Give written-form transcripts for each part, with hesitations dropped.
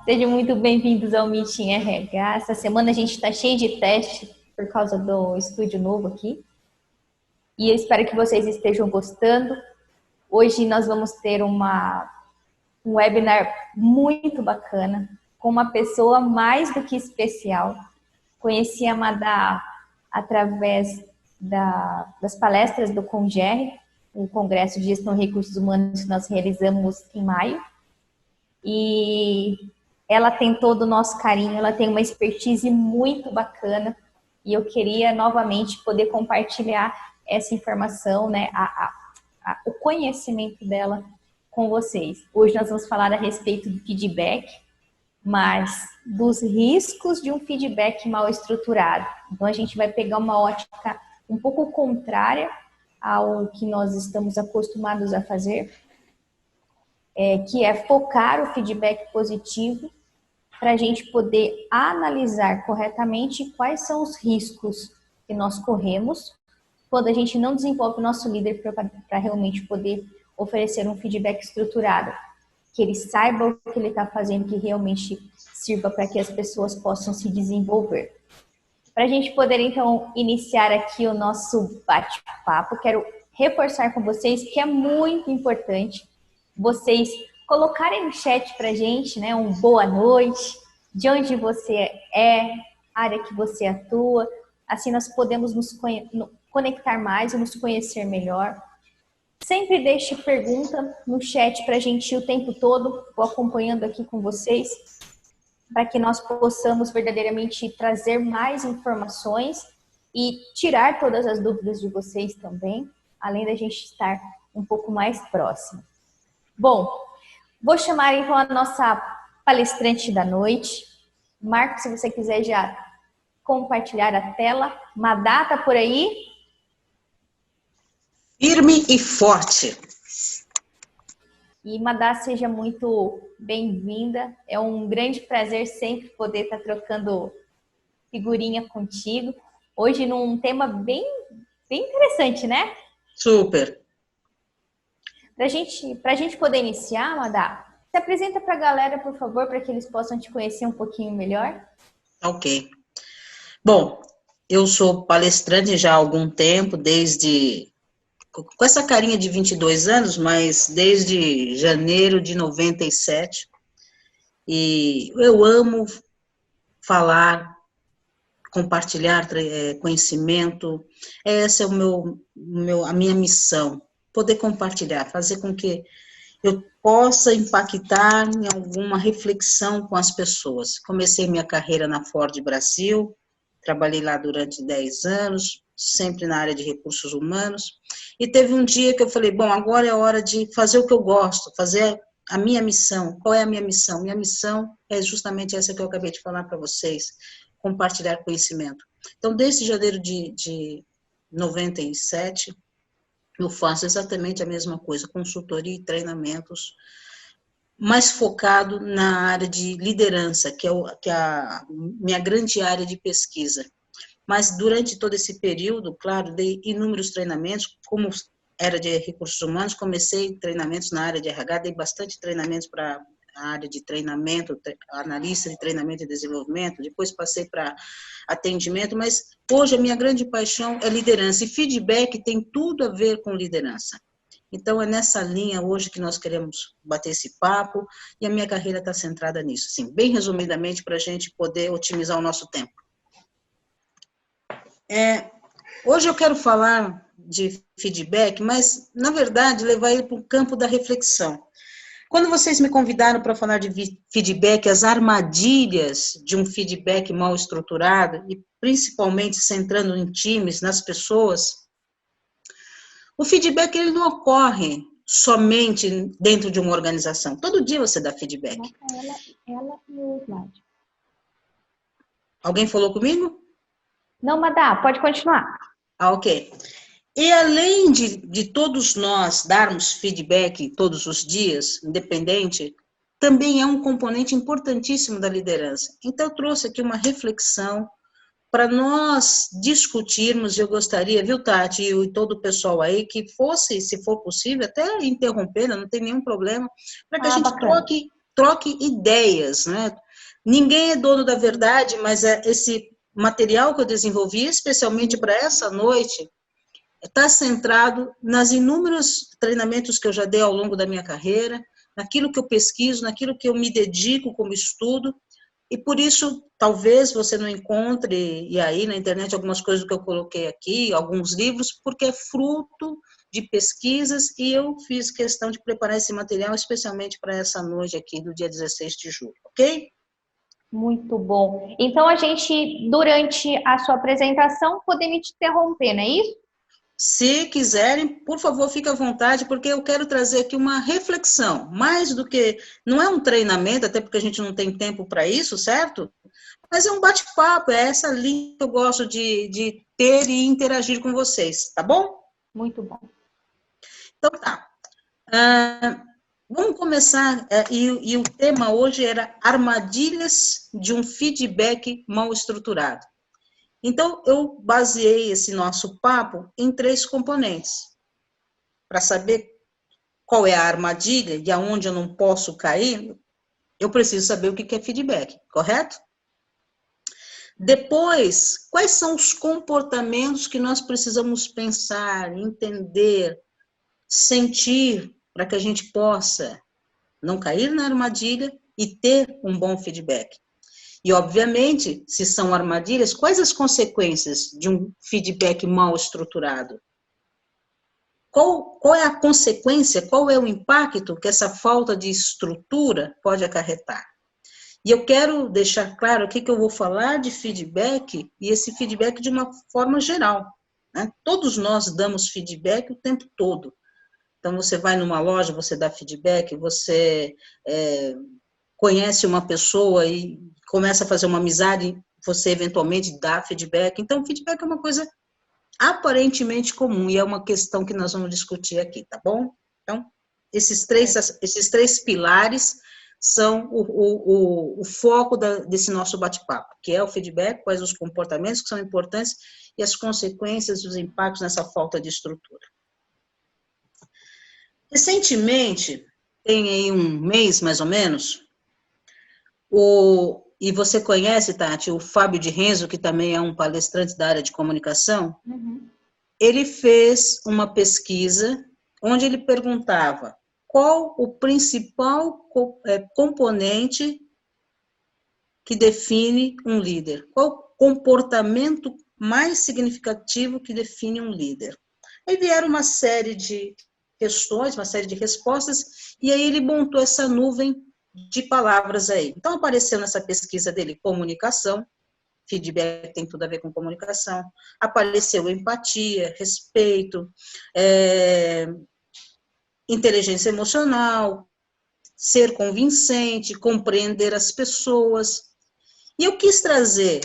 Sejam muito bem-vindos ao Meeting RH. Essa semana a gente está cheio de teste por causa do estúdio novo aqui. E eu espero que vocês estejam gostando. Hoje nós vamos ter um webinar muito bacana, com uma pessoa mais do que especial. Conheci a Madá através das palestras do CONGER, o Congresso de Gestão de Recursos Humanos que nós realizamos em maio. E ela tem todo o nosso carinho, ela tem uma expertise muito bacana e eu queria novamente poder compartilhar essa informação, né, o conhecimento dela com vocês. Hoje nós vamos falar a respeito do feedback, mas dos riscos de um feedback mal estruturado. Então a gente vai pegar uma ótica um pouco contrária ao que nós estamos acostumados a fazer, que é focar o feedback positivo para a gente poder analisar corretamente quais são os riscos que nós corremos quando a gente não desenvolve o nosso líder para realmente poder oferecer um feedback estruturado, que ele saiba o que ele está fazendo, que realmente sirva para que as pessoas possam se desenvolver. Para a gente poder, então, iniciar aqui o nosso bate-papo, quero reforçar com vocês que é muito importante vocês colocarem no chat para a gente, né, um boa noite, de onde você é, área que você atua, assim nós podemos nos conectar mais e nos conhecer melhor. Sempre deixe pergunta no chat para a gente ir o tempo todo, vou acompanhando aqui com vocês, para que nós possamos verdadeiramente trazer mais informações e tirar todas as dúvidas de vocês também, além da gente estar um pouco mais próximo. Bom, vou chamar então a nossa palestrante da noite. Marcos, se você quiser já compartilhar a tela. Madá, tá por aí? Firme e forte. E Madá, seja muito bem-vinda. É um grande prazer sempre poder estar trocando figurinha contigo. Hoje num tema bem interessante, né? Super. Pra gente poder iniciar, Madá, se apresenta para a galera, por favor, para que eles possam te conhecer um pouquinho melhor. Ok. Bom, eu sou palestrante já há algum tempo, com essa carinha de 22 anos, mas desde janeiro de 97. E eu amo falar, compartilhar conhecimento. Essa é a minha missão, poder compartilhar, fazer com que eu possa impactar em alguma reflexão com as pessoas. Comecei minha carreira na Ford Brasil, trabalhei lá durante 10 anos, sempre na área de recursos humanos, e teve um dia que eu falei, bom, agora é hora de fazer o que eu gosto, fazer a minha missão. Qual é a minha missão? Minha missão é justamente essa que eu acabei de falar para vocês, compartilhar conhecimento. Então, desde janeiro de 97, eu faço exatamente a mesma coisa, consultoria e treinamentos, mais focado na área de liderança, que é a minha grande área de pesquisa. Mas durante todo esse período, claro, dei inúmeros treinamentos, como era de recursos humanos, comecei treinamentos na área de RH, dei bastante treinamentos para a área de treinamento, analista de treinamento e desenvolvimento, depois passei para atendimento, mas hoje a minha grande paixão é liderança, e feedback tem tudo a ver com liderança. Então é nessa linha hoje que nós queremos bater esse papo, e a minha carreira está centrada nisso, assim, bem resumidamente, para a gente poder otimizar o nosso tempo. Hoje eu quero falar de feedback, mas, na verdade, levar ele para o campo da reflexão. Quando vocês me convidaram para falar de feedback, as armadilhas de um feedback mal estruturado, e principalmente centrando em times, nas pessoas, o feedback ele não ocorre somente dentro de uma organização. Todo dia você dá feedback. Ela e o slide. Alguém falou comigo? Não, Madá, pode continuar. Ok. E além de todos nós darmos feedback todos os dias, independente, também é um componente importantíssimo da liderança. Então, eu trouxe aqui uma reflexão para nós discutirmos, eu gostaria, viu, Tati, e todo o pessoal aí, que fosse, se for possível, até interromper, não tem nenhum problema, para que a gente troque ideias, né? Ninguém é dono da verdade, mas esse material que eu desenvolvi, especialmente para essa noite, está centrado nas inúmeros treinamentos que eu já dei ao longo da minha carreira, naquilo que eu pesquiso, naquilo que eu me dedico como estudo, e por isso, talvez você não encontre, e aí na internet, algumas coisas que eu coloquei aqui, alguns livros, porque é fruto de pesquisas, e eu fiz questão de preparar esse material especialmente para essa noite aqui, do dia 16 de julho, ok? Muito bom. Então, a gente, durante a sua apresentação, podemos te interromper, não é isso? Se quiserem, por favor, fique à vontade, porque eu quero trazer aqui uma reflexão, mais do que, não é um treinamento, até porque a gente não tem tempo para isso, certo? Mas é um bate-papo, é essa linha que eu gosto de ter e interagir com vocês, tá bom? Muito bom. Então tá. Vamos começar, e o tema hoje era armadilhas de um feedback mal estruturado. Então, eu baseei esse nosso papo em 3 componentes, para saber qual é a armadilha e aonde eu não posso cair, eu preciso saber o que é feedback, correto? Depois, quais são os comportamentos que nós precisamos pensar, entender, sentir, para que a gente possa não cair na armadilha e ter um bom feedback. E, obviamente, se são armadilhas, quais as consequências de um feedback mal estruturado? Qual é a consequência, qual é o impacto que essa falta de estrutura pode acarretar? E eu quero deixar claro aqui que eu vou falar de feedback, e esse feedback de uma forma geral, né? Todos nós damos feedback o tempo todo. Então, você vai numa loja, você dá feedback, você conhece uma pessoa e começa a fazer uma amizade, você eventualmente dá feedback. Então, feedback é uma coisa aparentemente comum, e é uma questão que nós vamos discutir aqui, tá bom? Então, esses três pilares são o foco desse nosso bate-papo, que é o feedback, quais os comportamentos que são importantes e as consequências, os impactos nessa falta de estrutura. Recentemente, tem aí um mês mais ou menos, e você conhece, Tati, o Fábio de Renzo, que também é um palestrante da área de comunicação, ele fez uma pesquisa onde ele perguntava qual o principal componente que define um líder, qual o comportamento mais significativo que define um líder. Aí vieram uma série de questões, uma série de respostas, e aí ele montou essa nuvem de palavras aí. Então, apareceu nessa pesquisa dele comunicação, feedback tem tudo a ver com comunicação, apareceu empatia, respeito, inteligência emocional, ser convincente, compreender as pessoas. E eu quis trazer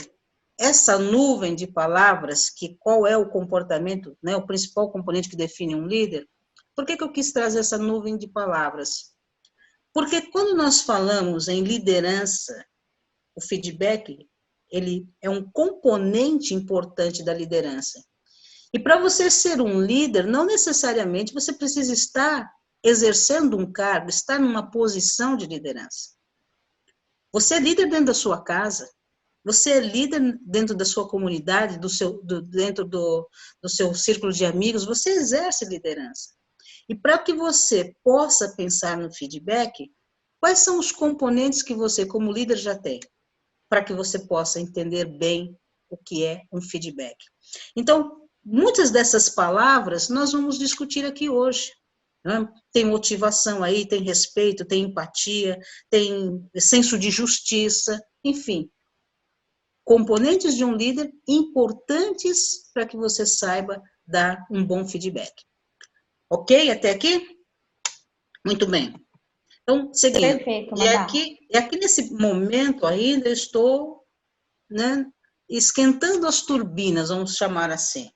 essa nuvem de palavras, que qual é o comportamento, né, o principal componente que define um líder. Por que eu quis trazer essa nuvem de palavras? Porque quando nós falamos em liderança, o feedback, ele é um componente importante da liderança. E para você ser um líder, não necessariamente você precisa estar exercendo um cargo, estar numa posição de liderança. Você é líder dentro da sua casa, você é líder dentro da sua comunidade, dentro do seu círculo de amigos, você exerce liderança. E para que você possa pensar no feedback, quais são os componentes que você, como líder, já tem? Para que você possa entender bem o que é um feedback. Então, muitas dessas palavras nós vamos discutir aqui hoje. Né? Tem motivação aí, tem respeito, tem empatia, tem senso de justiça, enfim. Componentes de um líder importantes para que você saiba dar um bom feedback. Ok? Até aqui? Muito bem. Então, seguindo. Perfeito, E aqui nesse momento ainda eu estou, né, esquentando as turbinas, vamos chamar assim.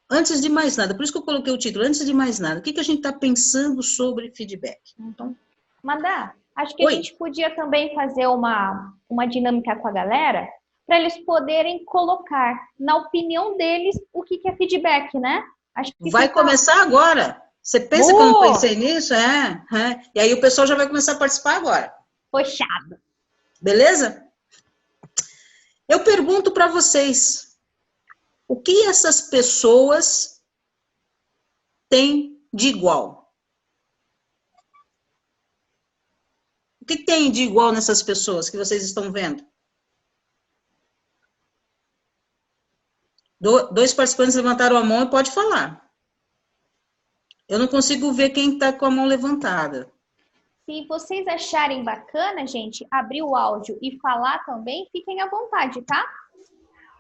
Antes de mais nada, por isso que eu coloquei o título, antes de mais nada, o que a gente está pensando sobre feedback? Então, Madá, acho que a gente podia também fazer uma dinâmica com a galera, para eles poderem colocar, na opinião deles, o que é feedback, né? Acho que vai começar agora. Você pensa que eu não pensei nisso? E aí o pessoal já vai começar a participar agora. Poxado. Beleza? Eu pergunto para vocês, o que essas pessoas têm de igual? O que tem de igual nessas pessoas que vocês estão vendo? Dois participantes levantaram a mão e pode falar. Eu não consigo ver quem está com a mão levantada. Se vocês acharem bacana, gente, abrir o áudio e falar também, fiquem à vontade, tá?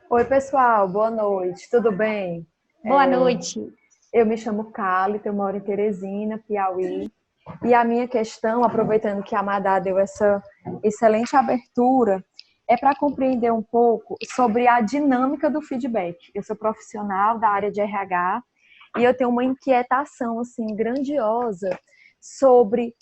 Oi, pessoal, boa noite, tudo bem? Boa noite. Eu me chamo Cálita, eu moro em Teresina, Piauí. E a minha questão, aproveitando que a Madá deu essa excelente abertura, é para compreender um pouco sobre a dinâmica do feedback. Eu sou profissional da área de RH e eu tenho uma inquietação assim grandiosa sobre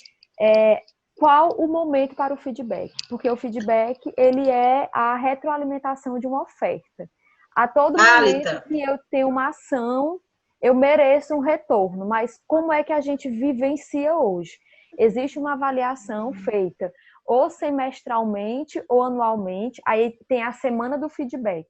qual o momento para o feedback, porque o feedback ele é a retroalimentação de uma oferta. A todo momento que eu tenho uma ação, eu mereço um retorno, mas como é que a gente vivencia hoje? Existe uma avaliação feita ou semestralmente ou anualmente, aí tem a semana do feedback.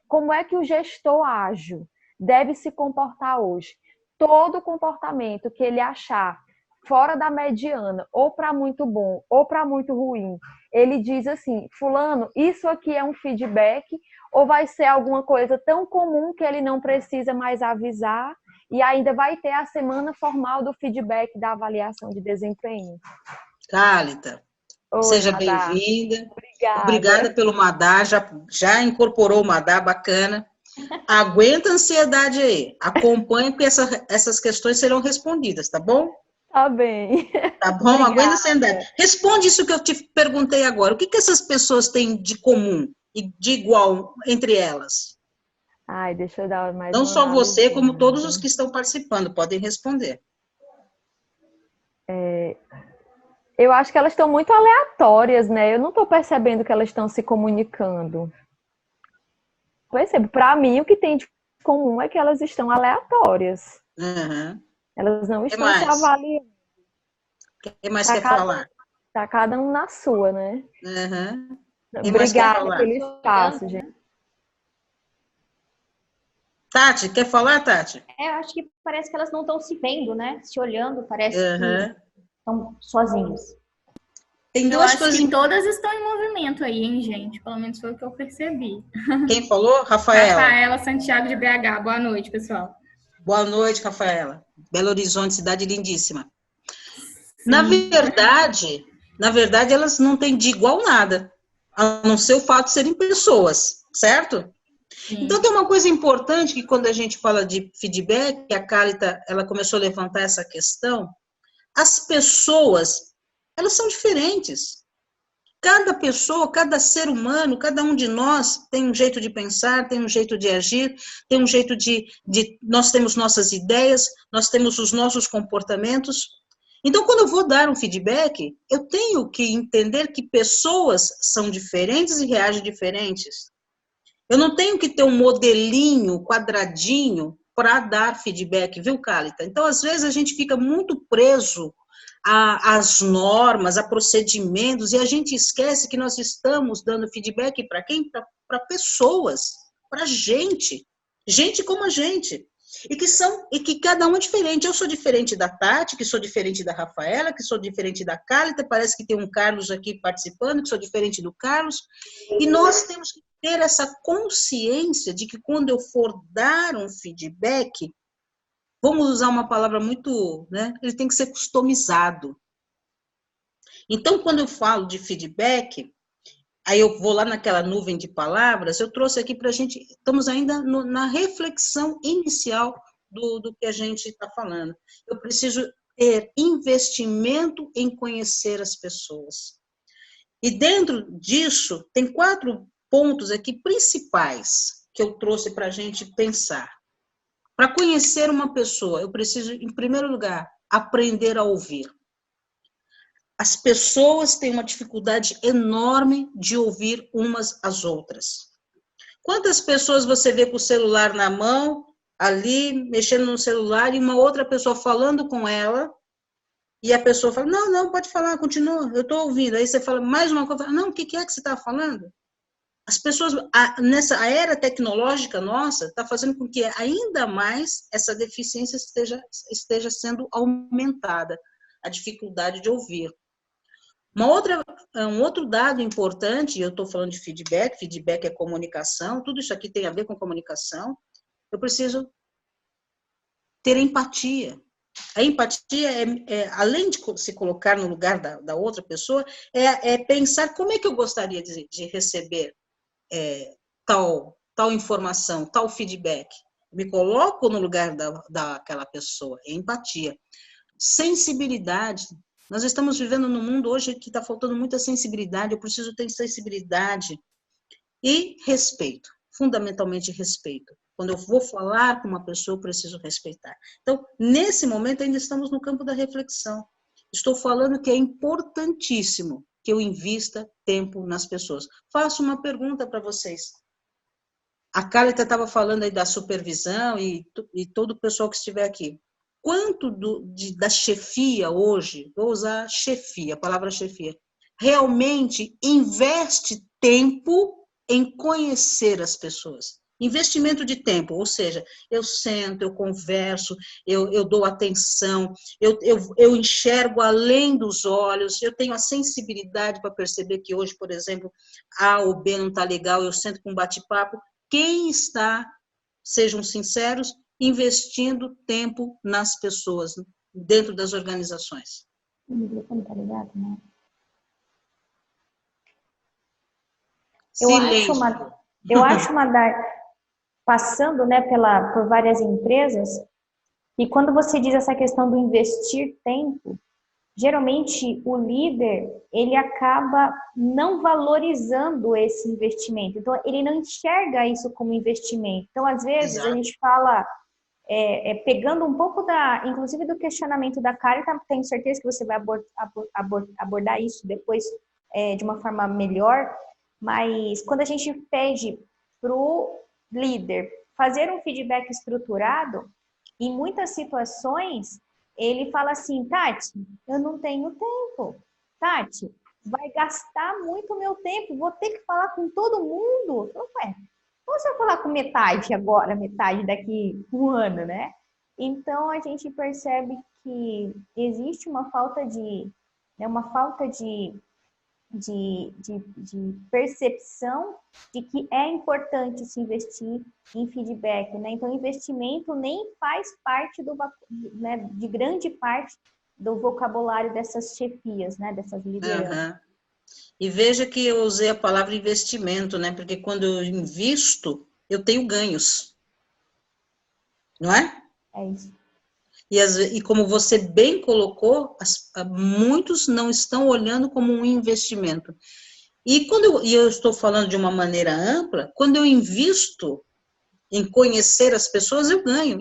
Como é que o gestor ágil deve se comportar hoje? Todo comportamento que ele achar fora da mediana, ou para muito bom, ou para muito ruim, ele diz assim, fulano, isso aqui é um feedback, ou vai ser alguma coisa tão comum que ele não precisa mais avisar, e ainda vai ter a semana formal do feedback da avaliação de desempenho. Cálita, seja bem-vinda. Obrigada pelo Madá, já incorporou o Madá, bacana. Aguenta a ansiedade aí, acompanhe porque essas questões serão respondidas, tá bom? Tá bem. Tá bom? Aguenta a ansiedade. Responde isso que eu te perguntei agora. O que essas pessoas têm de comum e de igual entre elas? Ai, deixa eu dar mais Não só você, como todos os que estão participando, podem responder. Eu acho que elas estão muito aleatórias, né? Eu não estou percebendo que elas estão se comunicando. Percebo. Para mim, o que tem de comum é que elas estão aleatórias. Uhum. Elas não estão se avaliando. O que mais quer falar? Tá cada um na sua, né? Uhum. Obrigada pelo espaço, gente. Tati, quer falar, Tati? Eu acho que parece que elas não estão se vendo, né? Se olhando, parece que estão sozinhas. Tem duas coisas que todas estão em movimento aí, hein, gente? Pelo menos foi o que eu percebi. Quem falou? Rafaela. Rafaela Santiago de BH. Boa noite, pessoal. Boa noite, Rafaela. Belo Horizonte, cidade lindíssima. Sim. Na verdade, elas não têm de igual nada, a não ser o fato de serem pessoas, certo? Sim. Então, tem uma coisa importante que quando a gente fala de feedback, a Cálita, ela começou a levantar essa questão, as pessoas, elas são diferentes. Cada pessoa, cada ser humano, cada um de nós tem um jeito de pensar, tem um jeito de agir, tem um jeito nós temos nossas ideias, nós temos os nossos comportamentos. Então, quando eu vou dar um feedback, eu tenho que entender que pessoas são diferentes e reagem diferentes. Eu não tenho que ter um modelinho quadradinho para dar feedback, viu, Cálita? Então, às vezes, a gente fica muito preso às normas, a procedimentos, e a gente esquece que nós estamos dando feedback para quem? Para pessoas, para gente como a gente, e que cada um é diferente. Eu sou diferente da Tati, que sou diferente da Rafaela, que sou diferente da Cálita, parece que tem um Carlos aqui participando, que sou diferente do Carlos, e nós temos que ter essa consciência de que quando eu for dar um feedback, vamos usar uma palavra muito, né? Ele tem que ser customizado. Então, quando eu falo de feedback, aí eu vou lá naquela nuvem de palavras, eu trouxe aqui para a gente, estamos ainda na reflexão inicial do que a gente está falando. Eu preciso ter investimento em conhecer as pessoas. E dentro disso, tem 4 pontos aqui principais que eu trouxe para a gente pensar. Para conhecer uma pessoa, eu preciso, em primeiro lugar, aprender a ouvir. As pessoas têm uma dificuldade enorme de ouvir umas às outras. Quantas pessoas você vê com o celular na mão ali mexendo no celular e uma outra pessoa falando com ela, e a pessoa fala, não, pode falar, continua, eu estou ouvindo. Aí você fala mais uma coisa, não, o que é que você está falando? As pessoas, a era tecnológica nossa, está fazendo com que ainda mais essa deficiência esteja sendo aumentada, a dificuldade de ouvir. Um outro dado importante, eu estou falando de feedback é comunicação, tudo isso aqui tem a ver com comunicação, eu preciso ter empatia. A empatia, além de se colocar no lugar da outra pessoa, é pensar como é que eu gostaria de receber tal informação, tal feedback. Me coloco no lugar daquela pessoa, é empatia. Sensibilidade. Nós estamos vivendo num mundo hoje que está faltando muita sensibilidade, eu preciso ter sensibilidade. E respeito, fundamentalmente respeito. Quando eu vou falar com uma pessoa, eu preciso respeitar. Então, nesse momento, ainda estamos no campo da reflexão. Estou falando que é importantíssimo que eu invista tempo nas pessoas. Faço uma pergunta para vocês. A Carlita estava falando aí da supervisão e todo o pessoal que estiver aqui. Quanto da chefia hoje, vou usar chefia, a palavra chefia, realmente investe tempo em conhecer as pessoas? Investimento de tempo, ou seja, eu sento, eu converso, eu dou atenção, eu enxergo além dos olhos, eu tenho a sensibilidade para perceber que hoje, por exemplo, A ou B não está legal, eu sento com um bate-papo. Quem está, sejam sinceros, investindo tempo nas pessoas, dentro das organizações? Eu acho, Madar, passando, né, por várias empresas, e quando você diz essa questão do investir tempo, geralmente o líder, ele acaba não valorizando esse investimento. Então, ele não enxerga isso como investimento. Então, às vezes, Exato. A gente fala, pegando um pouco inclusive do questionamento da Carita, tenho certeza que você vai abordar isso depois de uma forma melhor, mas quando a gente pede para o líder fazer um feedback estruturado, em muitas situações, ele fala assim, Tati, eu não tenho tempo. Tati, vai gastar muito meu tempo, vou ter que falar com todo mundo. Ué, como você vai falar com metade agora, metade daqui um ano, né? Então, a gente percebe que existe uma falta de percepção de que é importante se investir em feedback, né? Então, investimento nem faz parte de grande parte do vocabulário dessas chefias, né? Dessas lideranças. Uhum. E veja que eu usei a palavra investimento, né? Porque quando eu invisto, eu tenho ganhos. Não é? É isso. E como você bem colocou, muitos não estão olhando como um investimento. E eu estou falando de uma maneira ampla, quando eu invisto em conhecer as pessoas, eu ganho.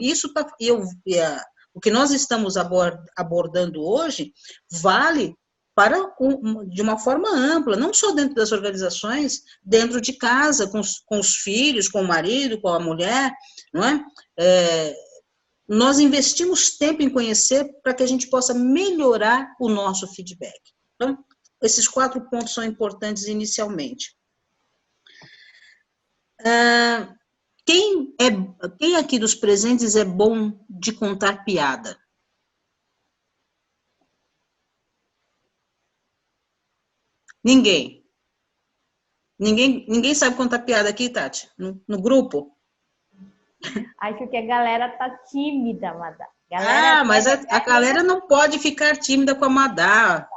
O que nós estamos abordando hoje vale de uma forma ampla, não só dentro das organizações, dentro de casa, com os filhos, com o marido, com a mulher, não é? Nós investimos tempo em conhecer para que a gente possa melhorar o nosso feedback. Então, esses 4 pontos são importantes inicialmente. Quem aqui dos presentes é bom de contar piada? Ninguém. Ninguém sabe contar piada aqui, Tati? No grupo? Acho que a galera tá tímida, Madá. Mas a galera não pode ficar tímida com a Madá.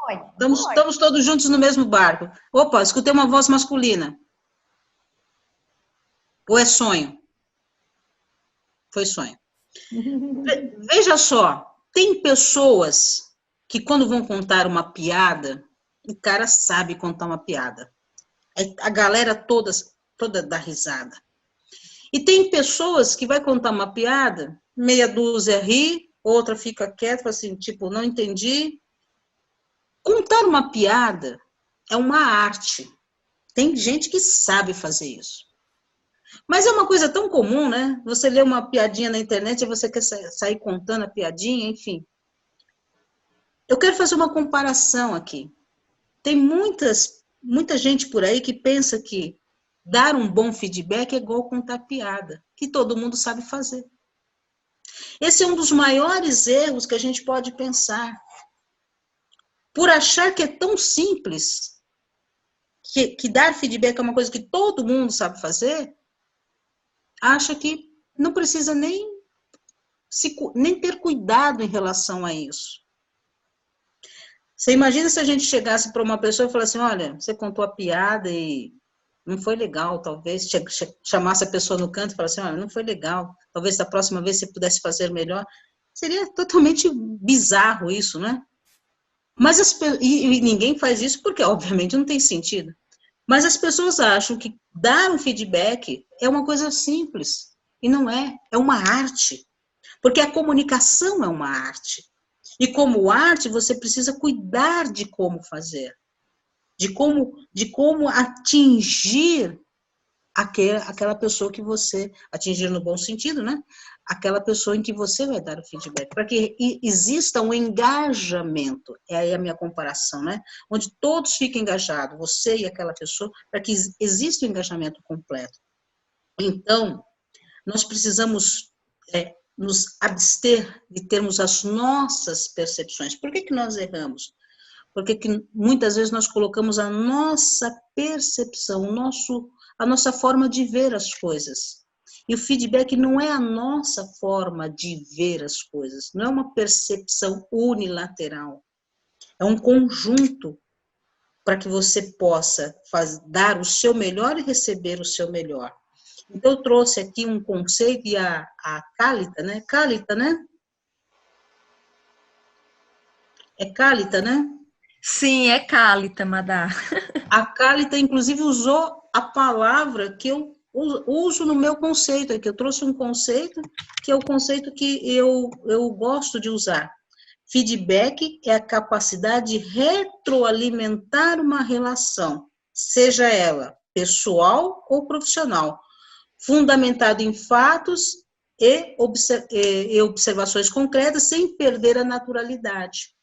Estamos todos juntos no mesmo barco. Opa, escutei uma voz masculina. Ou é sonho? Foi sonho. Veja só, tem pessoas que quando vão contar uma piada, o cara sabe contar uma piada. A galera toda dá risada. E tem pessoas que vai contar uma piada, meia dúzia ri, outra fica quieta, assim, tipo, não entendi. Contar uma piada é uma arte. Tem gente que sabe fazer isso. Mas é uma coisa tão comum, né? Você lê uma piadinha na internet e você quer sair contando a piadinha, enfim. Eu quero fazer uma comparação aqui. Tem muita gente por aí que pensa que dar um bom feedback é igual contar piada, que todo mundo sabe fazer. Esse é um dos maiores erros que a gente pode pensar. Por achar que é tão simples, que dar feedback é uma coisa que todo mundo sabe fazer, acha que não precisa nem ter cuidado em relação a isso. Você imagina se a gente chegasse para uma pessoa e falasse assim, olha, você contou a piada e não foi legal, talvez chamasse a pessoa no canto e falasse assim, olha, não foi legal, talvez da próxima vez você pudesse fazer melhor. Seria totalmente bizarro isso, né? Mas e ninguém faz isso porque, obviamente, não tem sentido. Mas as pessoas acham que dar um feedback é uma coisa simples. E não é. É uma arte. Porque a comunicação é uma arte. E como arte, você precisa cuidar de como fazer. De como atingir aquela pessoa que você... Atingir no bom sentido, né? Aquela pessoa em que você vai dar o feedback. Para que exista um engajamento. É aí a minha comparação, né? Onde todos fiquem engajados, você e aquela pessoa, para que exista um engajamento completo. Então, nós precisamos nos abster de termos as nossas percepções. Por que nós erramos? Porque muitas vezes nós colocamos a nossa percepção, a nossa forma de ver as coisas. E o feedback não é a nossa forma de ver as coisas, não é uma percepção unilateral. É um conjunto para que você possa dar o seu melhor e receber o seu melhor. Então, eu trouxe aqui um conceito, e a Kálita, né? Kálita, né? É Kálita, né? Sim, é Kálita, Madá. A Kálita, inclusive, usou a palavra que eu uso no meu conceito aqui. Eu trouxe um conceito, que é o conceito que eu gosto de usar. Feedback é a capacidade de retroalimentar uma relação, seja ela pessoal ou profissional, fundamentado em fatos e observações concretas, sem perder a naturalidade.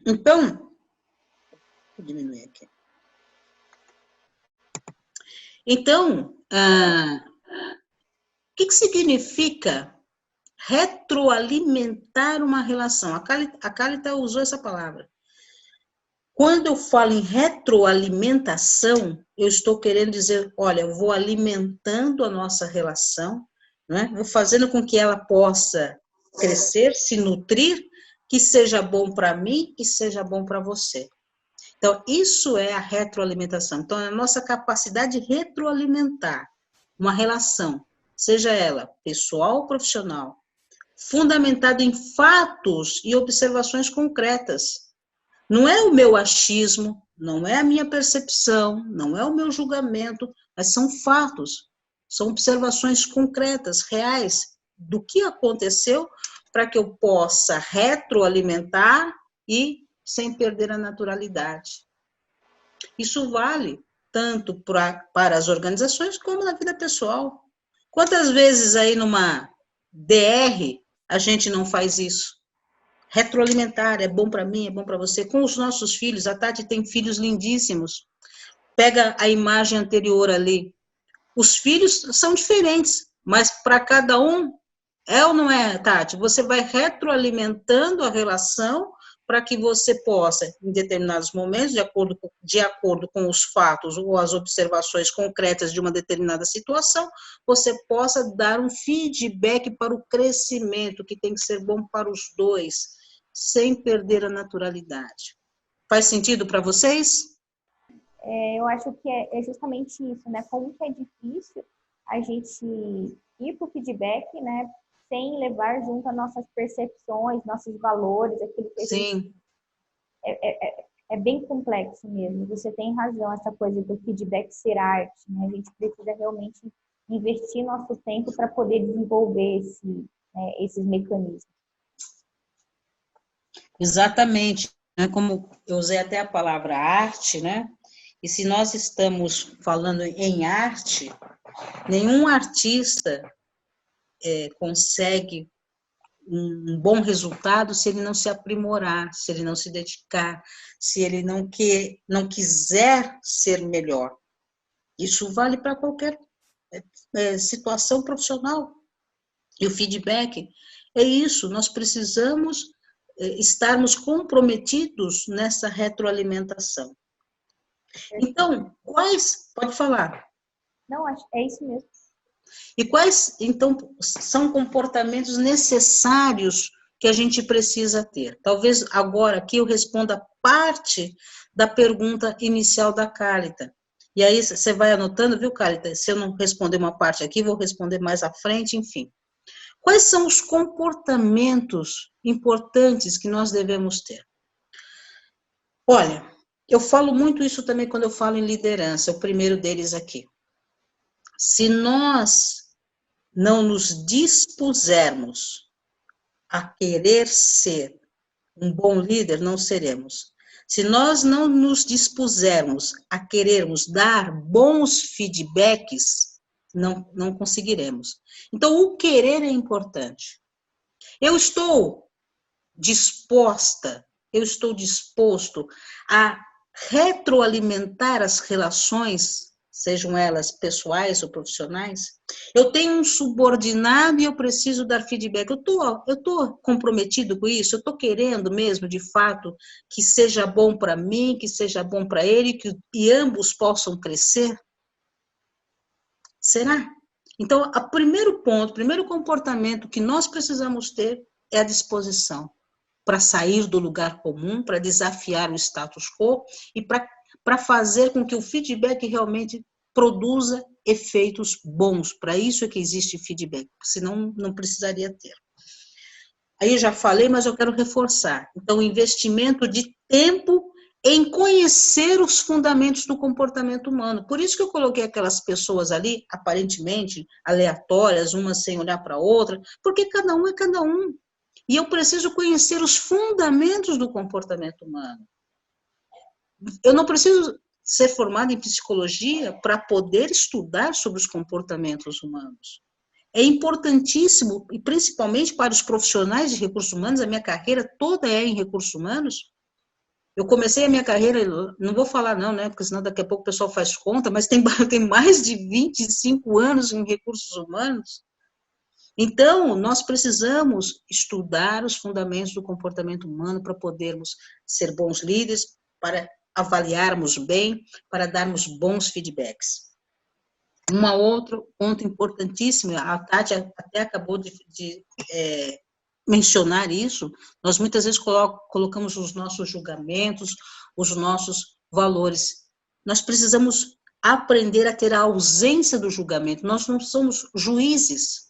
Então, vou diminuir aqui. Então, o que significa retroalimentar uma relação? A Kálita usou essa palavra. Quando eu falo em retroalimentação, eu estou querendo dizer, olha, eu vou alimentando a nossa relação, né? Vou fazendo com que ela possa crescer, se nutrir, que seja bom para mim e seja bom para você. Então, isso é a retroalimentação. Então, é a nossa capacidade de retroalimentar uma relação, seja ela pessoal ou profissional, fundamentada em fatos e observações concretas. Não é o meu achismo, não é a minha percepção, não é o meu julgamento, mas são fatos, são observações concretas, reais, do que aconteceu para que eu possa retroalimentar e sem perder a naturalidade. Isso vale tanto para as organizações como na vida pessoal. Quantas vezes aí numa DR a gente não faz isso? Retroalimentar, é bom para mim, é bom para você. Com os nossos filhos, a Tati tem filhos lindíssimos. Pega a imagem anterior ali. Os filhos são diferentes, mas para cada um, é ou não é, Tati? Você vai retroalimentando a relação para que você possa, em determinados momentos, de acordo com os fatos ou as observações concretas de uma determinada situação, você possa dar um feedback para o crescimento, que tem que ser bom para os dois, sem perder a naturalidade. Faz sentido para vocês? Eu acho que é justamente isso, né? Como que é difícil a gente ir para o feedback, né? Sem levar junto as nossas percepções, nossos valores, aquilo que a gente... É bem complexo mesmo. Você tem razão, essa coisa do feedback ser arte, né? A gente precisa realmente investir nosso tempo para poder desenvolver esses mecanismos. Exatamente. Como eu usei até a palavra arte, né? E se nós estamos falando em arte, nenhum artista consegue um bom resultado se ele não se aprimorar, se ele não se dedicar, se ele não quiser ser melhor. Isso vale para qualquer situação profissional. E o feedback é isso, nós precisamos estarmos comprometidos nessa retroalimentação. Então, pode falar. Não, acho é isso mesmo. E quais, então, são comportamentos necessários que a gente precisa ter? Talvez agora aqui eu responda parte da pergunta inicial da Cálita. E aí você vai anotando, viu, Cálita? Se eu não responder uma parte aqui, vou responder mais à frente, enfim. Quais são os comportamentos importantes que nós devemos ter? Olha, eu falo muito isso também quando eu falo em liderança, o primeiro deles aqui. Se nós não nos dispusermos a querer ser um bom líder, não seremos. Se nós não nos dispusermos a querermos dar bons feedbacks, não conseguiremos. Então, o querer é importante. Eu estou disposto a retroalimentar as relações, sejam elas pessoais ou profissionais. Eu tenho um subordinado e eu preciso dar feedback. Eu tô comprometido com isso? Eu estou querendo mesmo, de fato, que seja bom para mim, que seja bom para ele, e ambos possam crescer? Será? Então, o primeiro ponto, o primeiro comportamento que nós precisamos ter é a disposição para sair do lugar comum, para desafiar o status quo e para fazer com que o feedback realmente produza efeitos bons. Para isso é que existe feedback, senão não precisaria ter. Aí eu já falei, mas eu quero reforçar. Então, o investimento de tempo em conhecer os fundamentos do comportamento humano. Por isso que eu coloquei aquelas pessoas ali, aparentemente aleatórias, uma sem olhar para a outra, porque cada um é cada um. E eu preciso conhecer os fundamentos do comportamento humano. Eu não preciso ser formada em psicologia para poder estudar sobre os comportamentos humanos. É importantíssimo, e principalmente para os profissionais de recursos humanos, a minha carreira toda é em recursos humanos. Eu comecei a minha carreira, não vou falar não, né, porque senão daqui a pouco o pessoal faz conta, mas tem mais de 25 anos em recursos humanos. Então, nós precisamos estudar os fundamentos do comportamento humano para podermos ser bons líderes, para avaliarmos bem, para darmos bons feedbacks. Outro ponto importantíssimo, a Tati até acabou de mencionar isso, nós muitas vezes colocamos os nossos julgamentos, os nossos valores. Nós precisamos aprender a ter a ausência do julgamento. Nós não somos juízes.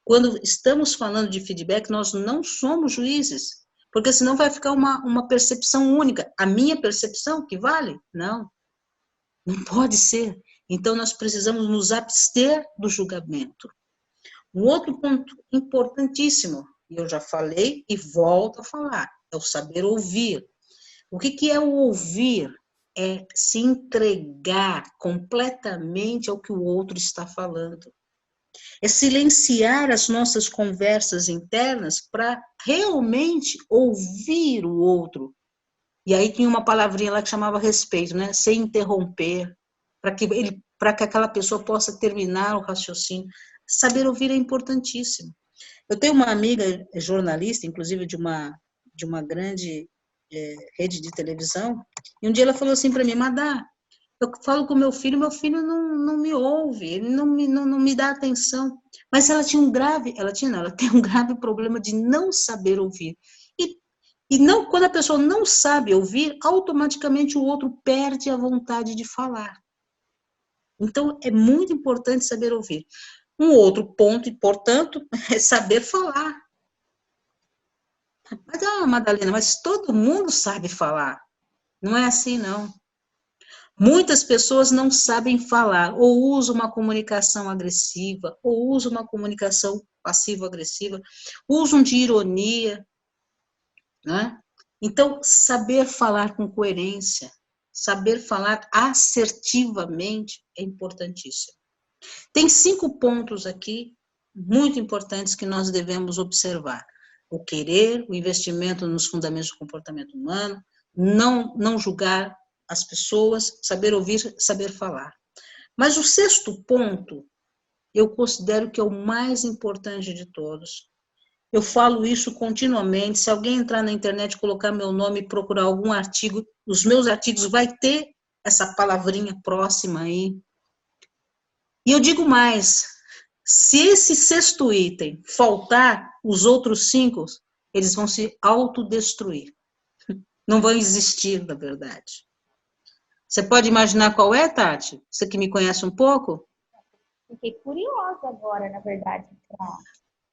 Quando estamos falando de feedback, nós não somos juízes, porque senão vai ficar uma percepção única. A minha percepção que vale? Não pode ser. Então, nós precisamos nos abster do julgamento. Um outro ponto importantíssimo, e eu já falei e volto a falar, é o saber ouvir. O que é o ouvir? É se entregar completamente ao que o outro está falando. É silenciar as nossas conversas internas para realmente ouvir o outro. E aí tinha uma palavrinha lá que chamava respeito, né? Sem interromper, para que aquela pessoa possa terminar o raciocínio. Saber ouvir é importantíssimo. Eu tenho uma amiga jornalista, inclusive de uma grande rede de televisão, e um dia ela falou assim para mim: Madá, eu falo com meu filho não me ouve, ele não me dá atenção. Mas ela tem um grave problema de não saber ouvir. E não, quando a pessoa não sabe ouvir, automaticamente o outro perde a vontade de falar. Então, é muito importante saber ouvir. Um outro ponto, portanto, é saber falar. Mas, Madalena, mas todo mundo sabe falar. Não é assim, não. Muitas pessoas não sabem falar, ou usam uma comunicação agressiva, ou usam uma comunicação passivo-agressiva, usam de ironia, né? Então, saber falar com coerência, saber falar assertivamente é importantíssimo. Tem 5 pontos aqui muito importantes que nós devemos observar. O querer, o investimento nos fundamentos do comportamento humano, não julgar as pessoas, saber ouvir, saber falar. Mas o 6º ponto, eu considero que é o mais importante de todos. Eu falo isso continuamente. Se alguém entrar na internet, colocar meu nome e procurar algum artigo, os meus artigos vai ter essa palavrinha próxima aí. E eu digo mais, se esse 6º item faltar, os outros 5, eles vão se autodestruir. Não vão existir, na verdade. Você pode imaginar qual é, Tati? Você que me conhece um pouco? Fiquei curiosa agora, na verdade.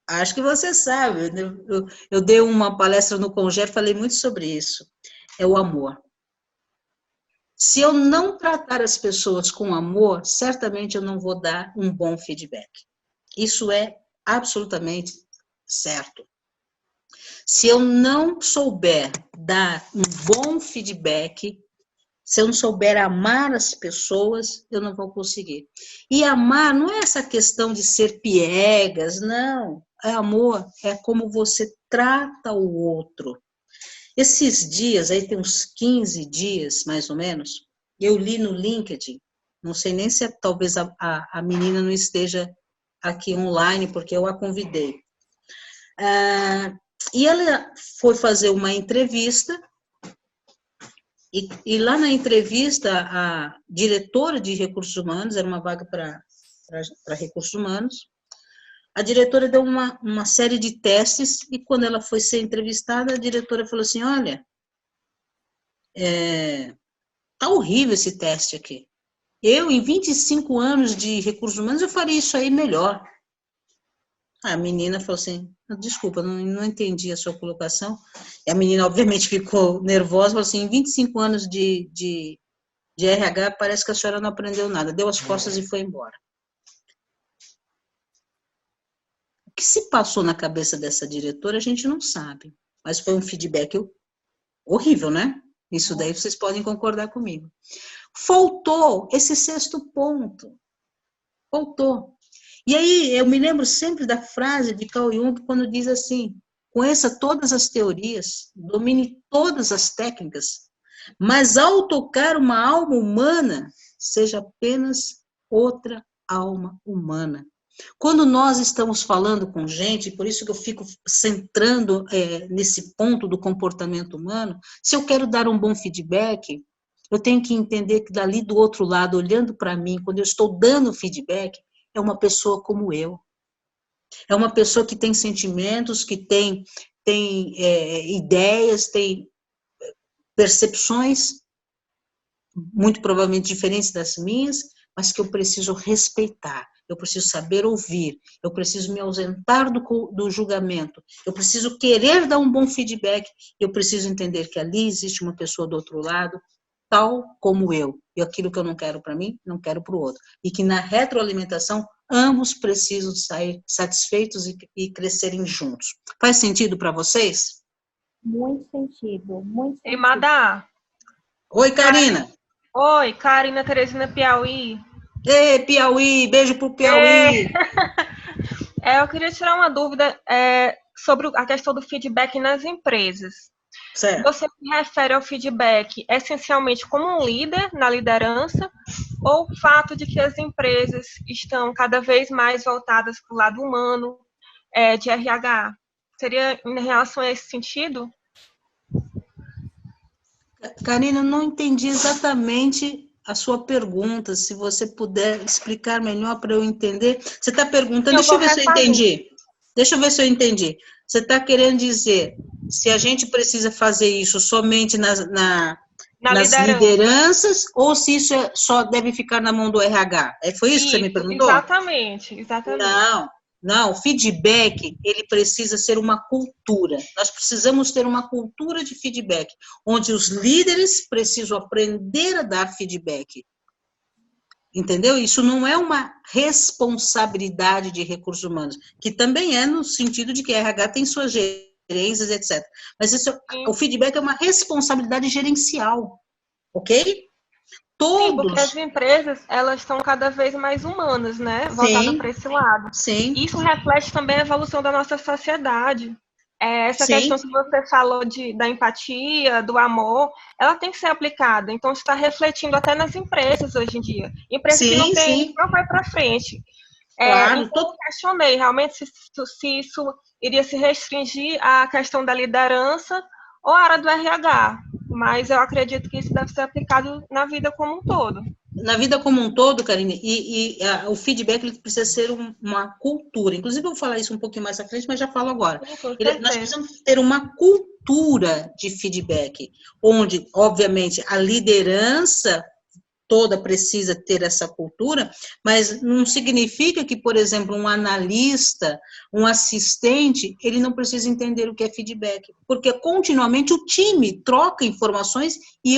Acho que você sabe. Eu dei uma palestra no Congero, falei muito sobre isso. É o amor. Se eu não tratar as pessoas com amor, certamente eu não vou dar um bom feedback. Isso é absolutamente certo. Se eu não souber dar um bom feedback, se eu não souber amar as pessoas, eu não vou conseguir. E amar não é essa questão de ser piegas, não. É amor, é como você trata o outro. Esses dias, aí tem uns 15 dias, mais ou menos, eu li no LinkedIn, não sei nem se talvez a menina não esteja aqui online, porque eu a convidei. E ela foi fazer uma entrevista, e lá na entrevista, a diretora de recursos humanos, era uma vaga para recursos humanos, a diretora deu uma série de testes, e quando ela foi ser entrevistada, a diretora falou assim, olha, tá horrível esse teste aqui. Eu, em 25 anos de recursos humanos, eu faria isso aí melhor. A menina falou assim, desculpa, não entendi a sua colocação. E a menina, obviamente, ficou nervosa, falou assim, em 25 anos de RH, parece que a senhora não aprendeu nada. Deu as costas e foi embora. O que se passou na cabeça dessa diretora, a gente não sabe. Mas foi um feedback horrível, né? Isso daí vocês podem concordar comigo. Faltou esse 6º ponto. Faltou. E aí, eu me lembro sempre da frase de Carl Jung, quando diz assim, conheça todas as teorias, domine todas as técnicas, mas ao tocar uma alma humana, seja apenas outra alma humana. Quando nós estamos falando com gente, por isso que eu fico centrando nesse ponto do comportamento humano, se eu quero dar um bom feedback, eu tenho que entender que dali do outro lado, olhando para mim, quando eu estou dando feedback, é uma pessoa como eu. É uma pessoa que tem sentimentos, que tem ideias, tem percepções, muito provavelmente diferentes das minhas, mas que eu preciso respeitar. Eu preciso saber ouvir, eu preciso me ausentar do julgamento, eu preciso querer dar um bom feedback, eu preciso entender que ali existe uma pessoa do outro lado, tal como eu, e aquilo que eu não quero para mim, não quero para o outro. E que na retroalimentação, ambos precisam sair satisfeitos e crescerem juntos. Faz sentido para vocês? Muito sentido, muito sentido. E Madá. Oi, Karina. Oi, Karina Teresina Piauí. Ei, Piauí, beijo pro Piauí. Eu queria tirar uma dúvida sobre a questão do feedback nas empresas. Certo. Você se refere ao feedback essencialmente como um líder na liderança ou o fato de que as empresas estão cada vez mais voltadas para o lado humano de RH? Seria em relação a esse sentido? Karina, não entendi exatamente a sua pergunta, se você puder explicar melhor para eu entender. Você está perguntando, deixa eu ver se eu entendi. Deixa eu ver se eu entendi. Você está querendo dizer se a gente precisa fazer isso somente nas lideranças ou se isso só deve ficar na mão do RH? Foi isso que você me perguntou? Exatamente. Não, o feedback, ele precisa ser uma cultura. Nós precisamos ter uma cultura de feedback, onde os líderes precisam aprender a dar feedback. Entendeu? Isso não é uma responsabilidade de recursos humanos, que também é no sentido de que a RH tem suas gerências, etc. Mas o feedback é uma responsabilidade gerencial, ok? Sim, porque as todos. empresas, elas estão cada vez mais humanas, né? Voltadas para esse lado. Sim, Isso reflete também a evolução da nossa sociedade. Essa questão sim, que você falou da empatia, do amor, ela tem que ser aplicada. Então, está refletindo até nas empresas hoje em dia. Empresa que não sim, tem, sim, não vai para frente. claro. Então, eu questionei realmente se isso iria se restringir à questão da liderança ou à área do RH. Mas eu acredito que isso deve ser aplicado na vida como um todo. Na vida como um todo, Karine, o feedback ele precisa ser uma cultura. Inclusive, eu vou falar isso um pouquinho mais à frente, mas já falo agora. Sim, com Nós certeza. precisamos ter uma cultura de feedback, onde, obviamente, a liderança toda precisa ter essa cultura, mas não significa que, por exemplo, um analista, um assistente, ele não precisa entender o que é feedback, porque continuamente o time troca informações e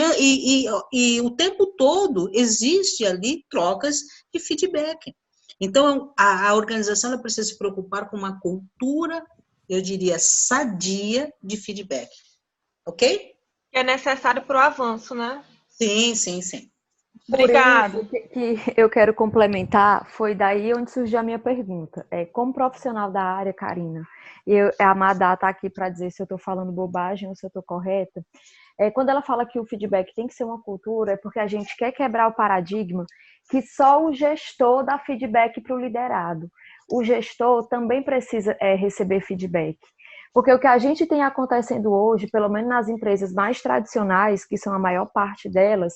o tempo todo existe ali trocas de feedback. Então, a organização ela precisa se preocupar com uma cultura, eu diria, sadia de feedback, ok? Que é necessário para o avanço, né? Sim, sim, sim. Por Obrigada. isso que eu quero complementar, foi daí onde surgiu a minha pergunta. Como profissional da área, Karina, a Madá está aqui para dizer se eu estou falando bobagem ou se eu estou correta. Quando ela fala que o feedback tem que ser uma cultura, é porque a gente quer quebrar o paradigma que só o gestor dá feedback para o liderado. O gestor também precisa receber feedback. Porque o que a gente tem acontecendo hoje, pelo menos nas empresas mais tradicionais, que são a maior parte delas,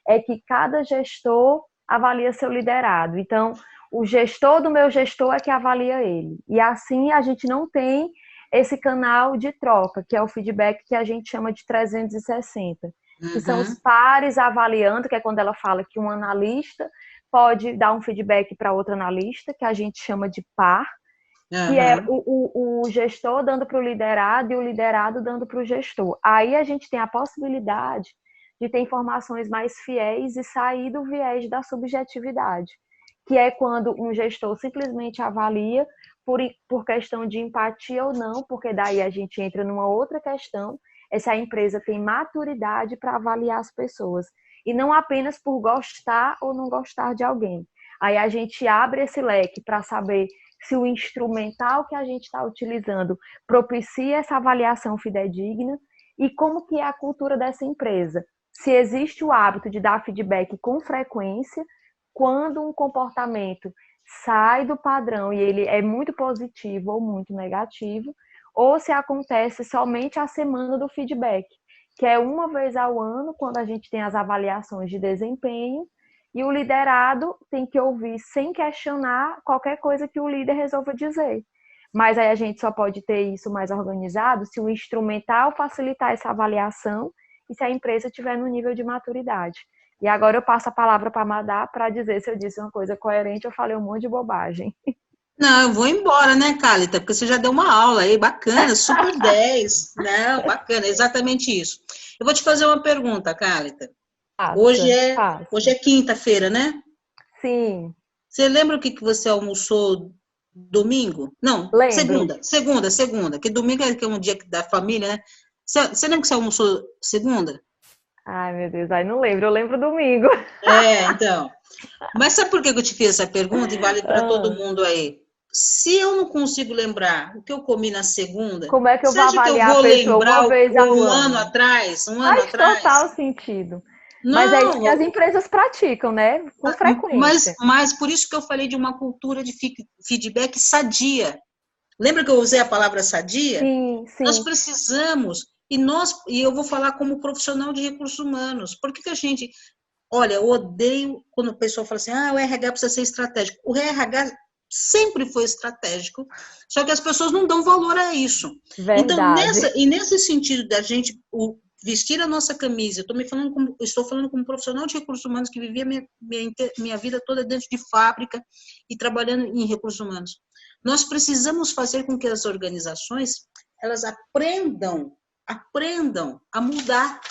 é que cada gestor avalia seu liderado. Então, o gestor do meu gestor é que avalia ele. E assim a gente não tem esse canal de troca, que é o feedback que a gente chama de 360, que são os pares avaliando, que é quando ela fala que um analista pode dar um feedback para outro analista, que a gente chama de par, que é o gestor dando para o liderado e o liderado dando para o gestor. Aí a gente tem a possibilidade de ter informações mais fiéis e sair do viés da subjetividade, que é quando um gestor simplesmente avalia por questão de empatia ou não, porque daí a gente entra numa outra questão, é se a empresa tem maturidade para avaliar as pessoas, e não apenas por gostar ou não gostar de alguém. Aí a gente abre esse leque para saber se o instrumental que a gente está utilizando propicia essa avaliação fidedigna e como que é a cultura dessa empresa. Se existe o hábito de dar feedback com frequência, quando um comportamento sai do padrão e ele é muito positivo ou muito negativo, ou se acontece somente a semana do feedback, que é uma vez ao ano, quando a gente tem as avaliações de desempenho, e o liderado tem que ouvir sem questionar qualquer coisa que o líder resolva dizer. Mas aí a gente só pode ter isso mais organizado se o instrumental facilitar essa avaliação e se a empresa estiver no nível de maturidade. E agora eu passo a palavra para a Madá para dizer se eu disse uma coisa coerente ou falei um monte de bobagem. Não, eu vou embora, né, Cálita? Porque você já deu uma aula aí, bacana, super 10. Não, bacana, exatamente isso. Eu vou te fazer uma pergunta, Cálita. Hoje é quinta-feira, né? Sim. Você lembra o que você almoçou domingo? Não, Lembro. segunda. Que domingo é um dia da família, né? Você lembra que você almoçou segunda? Ai, meu Deus, aí não lembro. Eu lembro domingo. Então. Mas sabe por que eu te fiz essa pergunta e vale para todo mundo aí? Se eu não consigo lembrar o que eu comi na segunda, como é que eu você vou acha que eu avaliar a vou pessoa uma lembrar vez ao um ano ano? atrás? Faz total sentido. Mas é isso que as Não, empresas praticam, né? Com frequência. mas por isso que eu falei de uma cultura de feedback sadia. Lembra que eu usei a palavra sadia? Sim, Nós sim. precisamos, e eu vou falar como profissional de recursos humanos. Por que a gente... Olha, eu odeio quando o pessoal fala assim, o RH precisa ser estratégico. O RH sempre foi estratégico, só que as pessoas não dão valor a isso. Então, Verdade. nesse sentido da gente vestir a nossa camisa, estou falando como profissional de recursos humanos que vivia minha vida toda dentro de fábrica e trabalhando em recursos humanos. Nós precisamos fazer com que as organizações elas aprendam a mudar.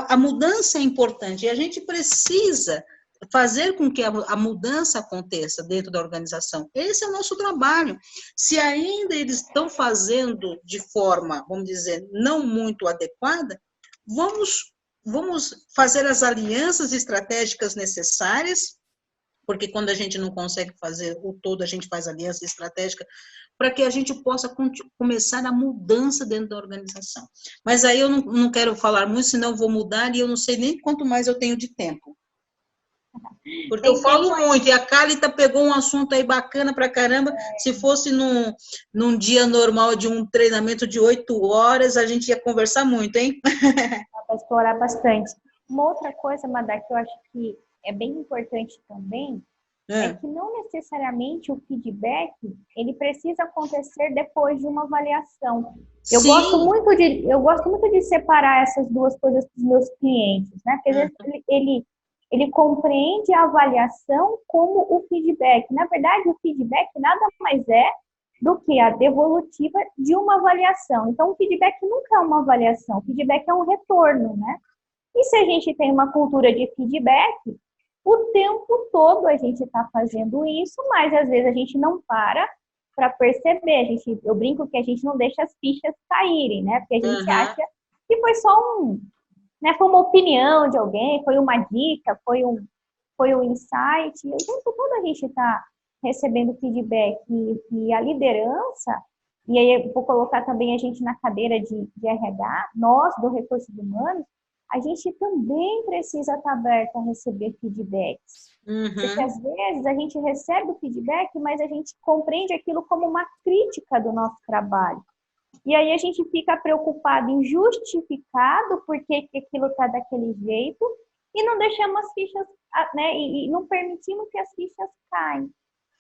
A mudança é importante e a gente precisa fazer com que a mudança aconteça dentro da organização. Esse é o nosso trabalho. Se ainda eles estão fazendo de forma, vamos dizer, não muito adequada, vamos vamos fazer as alianças estratégicas necessárias, porque quando a gente não consegue fazer o todo, a gente faz aliança estratégica, para que a gente possa começar a mudança dentro da organização. Mas aí eu não quero falar muito, senão eu vou mudar e eu não sei nem quanto mais eu tenho de tempo. Porque eu falo muito, e a Cálita pegou um assunto aí bacana pra caramba. Se fosse num dia normal de um treinamento de 8 horas, a gente ia conversar muito, hein? Para explorar bastante. Uma outra coisa, Madá, que eu acho que é bem importante também, é que não necessariamente o feedback, ele precisa acontecer depois de uma avaliação. Eu gosto muito de separar essas duas coisas para os meus clientes, né? Porque às vezes ele compreende a avaliação como o feedback. Na verdade, o feedback nada mais é do que a devolutiva de uma avaliação. Então, o feedback nunca é uma avaliação, o feedback é um retorno, né? E se a gente tem uma cultura de feedback, o tempo todo a gente está fazendo isso, mas às vezes a gente não para perceber. Eu brinco que a gente não deixa as fichas caírem, né? Porque a gente acha que foi só foi uma opinião de alguém, foi uma dica, foi um insight. E o tempo todo a gente está recebendo feedback. E a liderança, e aí eu vou colocar também a gente na cadeira de RH, nós do Recursos Humanos, a gente também precisa estar aberto a receber feedbacks. Porque às vezes a gente recebe o feedback, mas a gente compreende aquilo como uma crítica do nosso trabalho. E aí a gente fica preocupado em justificar por que aquilo está daquele jeito e não deixamos as fichas, né, e não permitimos que as fichas caem.